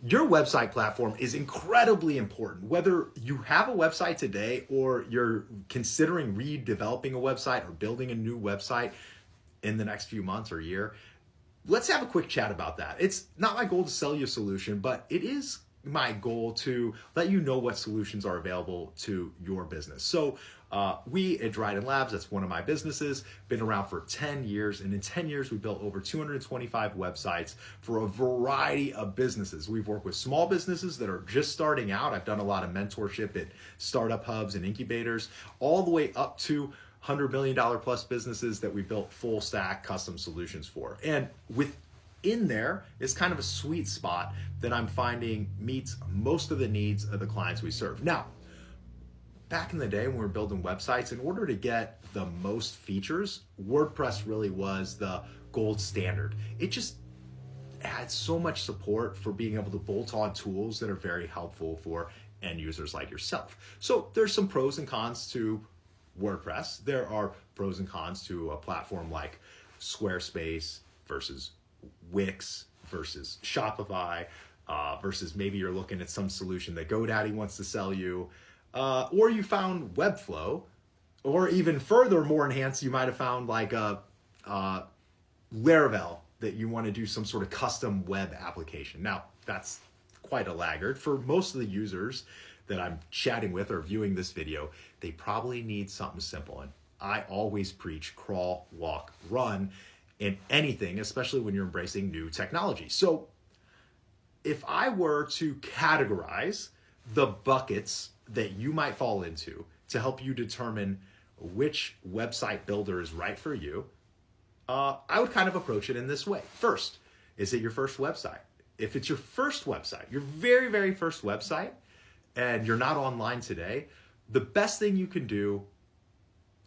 Your website platform is incredibly important. Whether you have a website today or you're considering redeveloping a website or building a new website in the next few months or year, let's have a quick chat about that. It's not my goal to sell you a solution, but it is my goal to let you know what solutions are available to your business. So we at Dryden Labs, that's one of my businesses, been around for 10 years. And in 10 years, we built over 225 websites for a variety of businesses. We've worked with small businesses that are just starting out. I've done a lot of mentorship at startup hubs and incubators, all the way up to $100 million plus businesses that we built full stack custom solutions for. And within there is kind of a sweet spot that I'm finding meets most of the needs of the clients we serve. Now, back in the day when we were building websites, in order to get the most features, WordPress really was the gold standard. It just had so much support for being able to bolt on tools that are very helpful for end users like yourself. So there's some pros and cons to WordPress. There are pros and cons to a platform like Squarespace versus Wix versus Shopify versus maybe you're looking at some solution that GoDaddy wants to sell you, or you found Webflow, or even further, more enhanced, you might have found like a Laravel that you want to do some sort of custom web application. Now, that's quite a laggard. For most of the users that I'm chatting with or viewing this video, they probably need something simple. And I always preach crawl, walk, run in anything, especially when you're embracing new technology. So if I were to categorize the buckets that you might fall into to help you determine which website builder is right for you, I would kind of approach it in this way. First, is it your first website? If it's your first website, your very, very first website, and you're not online today, the best thing you can do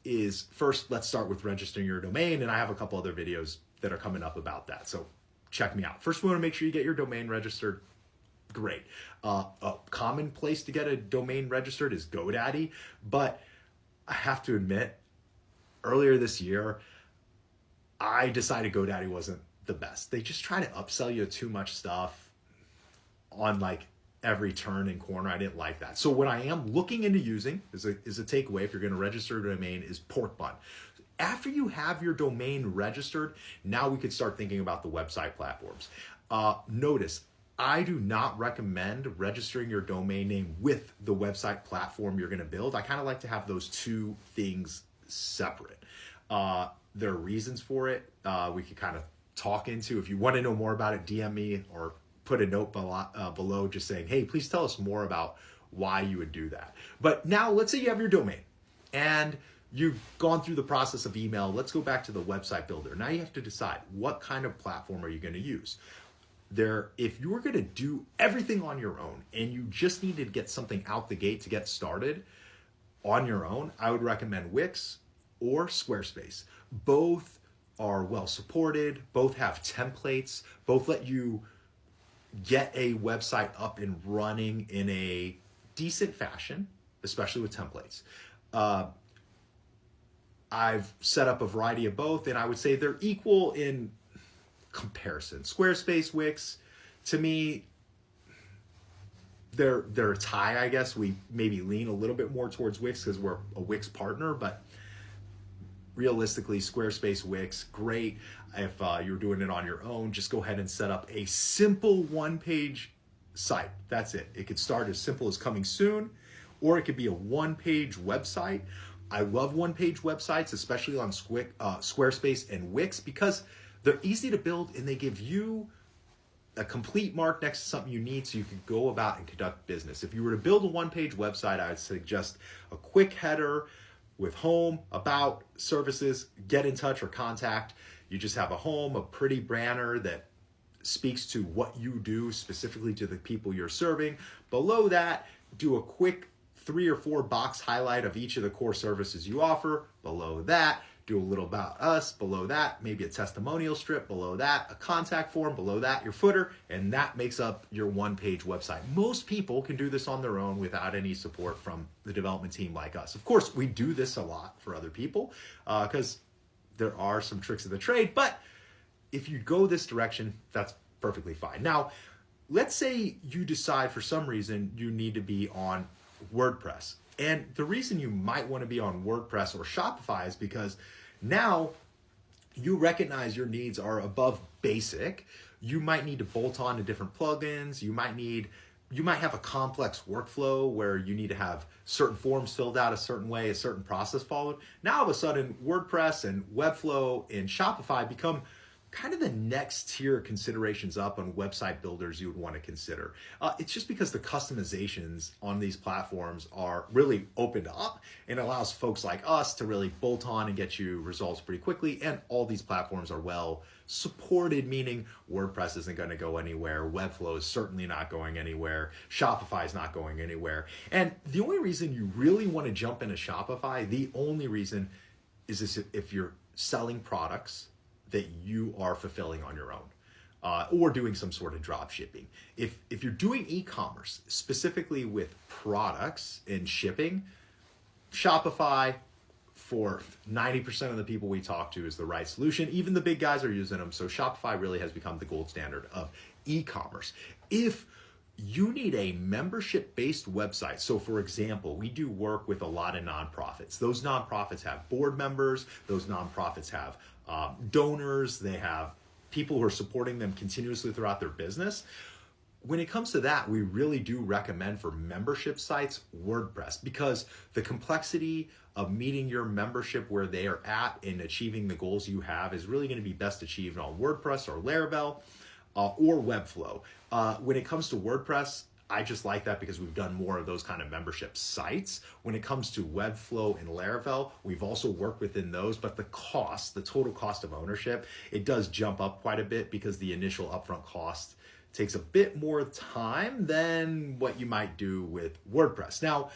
is first, let's start with registering your domain. And I have a couple other videos that are coming up about that. So check me out. First, we want to make sure you get your domain registered. Great. A common place to get a domain registered is GoDaddy. But I have to admit, earlier this year, I decided GoDaddy wasn't the best. They just try to upsell you too much stuff on like every turn and corner. I didn't like that. So what I am looking into using is a takeaway if you're going to register a domain is Porkbun. After you have your domain registered, now we could start thinking about the website platforms. Notice, I do not recommend registering your domain name with the website platform you're going to build. I kind of like to have those two things separate. There are reasons for it. We could kind of talk into. If you want to know more about it, DM me or put a note below just saying, hey, please tell us more about why you would do that. But now let's say you have your domain and you've gone through the process of email. Let's go back to the website builder. Now you have to decide what kind of platform are you going to use. If you were going to do everything on your own and you just needed to get something out the gate to get started on your own, I would recommend Wix or Squarespace. Both are well supported, both have templates, both let you get a website up and running in a decent fashion, especially with templates. I've set up a variety of both, and I would say they're equal in comparison. Squarespace, Wix, to me, they're a tie, I guess. We maybe lean a little bit more towards Wix because we're a Wix partner, but realistically, Squarespace, Wix, great. If you're doing it on your own, just go ahead and set up a simple one-page site. That's it. It could start as simple as coming soon, or it could be a one-page website. I love one-page websites, especially on Squarespace and Wix, because they're easy to build and they give you a complete mark next to something you need so you can go about and conduct business. If you were to build a one-page website, I would suggest a quick header with home, about, services, get in touch or contact. You just have a home, a pretty banner that speaks to what you do specifically to the people you're serving. Below that, do a quick 3 or 4 box highlight of each of the core services you offer. Below that, do a little about us. Below that, maybe a testimonial strip. Below that, a contact form. Below that, your footer. And that makes up your one-page website. Most people can do this on their own without any support from the development team like us. Of course, we do this a lot for other people because there are some tricks of the trade. But if you go this direction, that's perfectly fine. Now, let's say you decide for some reason you need to be on WordPress. And the reason you might want to be on WordPress or Shopify is because now you recognize your needs are above basic. You might need to bolt on to different plugins. You might have a complex workflow where you need to have certain forms filled out a certain way, a certain process followed. Now all of a sudden, WordPress and Webflow and Shopify become kind of the next tier considerations up on website builders you would want to consider. It's just because the customizations on these platforms are really opened up and allows folks like us to really bolt on and get you results pretty quickly. And all these platforms are well supported, meaning WordPress isn't going to go anywhere. Webflow is certainly not going anywhere. Shopify is not going anywhere. And the only reason you really want to jump into Shopify, the only reason is this: if you're selling products that you are fulfilling on your own, or doing some sort of drop shipping. If you're doing e-commerce, specifically with products and shipping, Shopify, for 90% of the people we talk to, is the right solution. Even the big guys are using them. So Shopify really has become the gold standard of e-commerce. If you need a membership-based website, so for example, we do work with a lot of nonprofits. Those nonprofits have board members. Those nonprofits have donors. They have people who are supporting them continuously throughout their business. When it comes to that, we really do recommend for membership sites WordPress, because the complexity of meeting your membership where they are at and achieving the goals you have is really going to be best achieved on WordPress or Laravel or Webflow. When it comes to WordPress, I just like that because we've done more of those kind of membership sites. When it comes to Webflow and Laravel, we've also worked within those, but the total cost of ownership, it does jump up quite a bit because the initial upfront cost takes a bit more time than what you might do with WordPress. Now,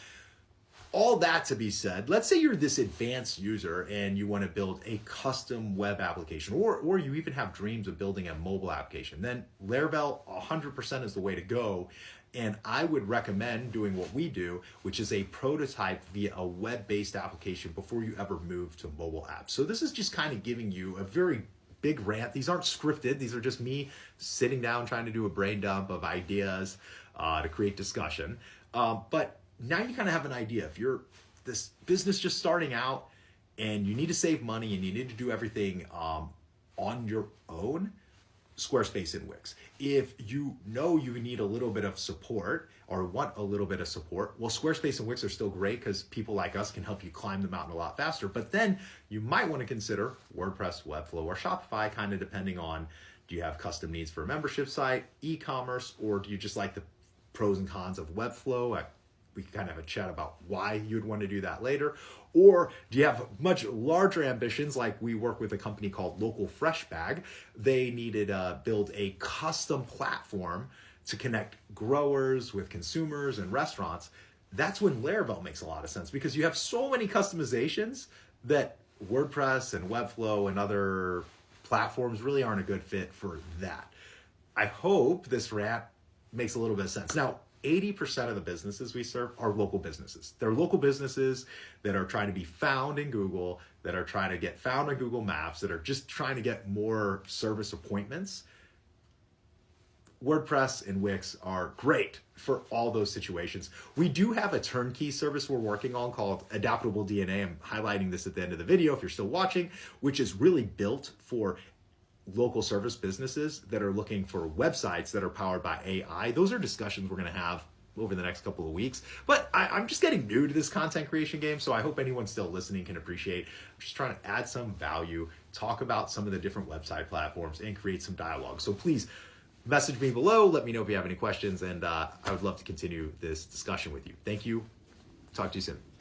all that to be said, let's say you're this advanced user and you want to build a custom web application, or you even have dreams of building a mobile application. Then Laravel 100% is the way to go. And I would recommend doing what we do, which is a prototype via a web-based application before you ever move to mobile apps. So this is just kind of giving you a very big rant. These aren't scripted. These are just me sitting down trying to do a brain dump of ideas to create discussion. But now you kind of have an idea. If you're this business just starting out and you need to save money and you need to do everything on your own, Squarespace and Wix. If you know you need a little bit of support or want a little bit of support, well, Squarespace and Wix are still great because people like us can help you climb the mountain a lot faster. But then you might want to consider WordPress, Webflow, or Shopify, kind of depending on, do you have custom needs for a membership site, e-commerce, or do you just like the pros and cons of Webflow? We can kind of have a chat about why you'd want to do that later. Or do you have much larger ambitions, like we work with a company called Local Fresh Bag? They needed to build a custom platform to connect growers with consumers and restaurants. That's when Laravel makes a lot of sense, because you have so many customizations that WordPress and Webflow and other platforms really aren't a good fit for that. I hope this rant makes a little bit of sense. Now, 80% of the businesses we serve are local businesses. They're local businesses that are trying to be found in Google, that are trying to get found on Google Maps, that are just trying to get more service appointments. WordPress and Wix are great for all those situations. We do have a turnkey service we're working on called Adaptable DNA. I'm highlighting this at the end of the video if you're still watching, which is really built for local service businesses that are looking for websites that are powered by AI. Those are discussions we're going to have over the next couple of weeks. But I'm just getting new to this content creation game, so I hope anyone still listening can appreciate. I'm just trying to add some value, talk about some of the different website platforms, and create some dialogue. So please message me below. Let me know if you have any questions, and I would love to continue this discussion with you. Thank you. Talk to you soon.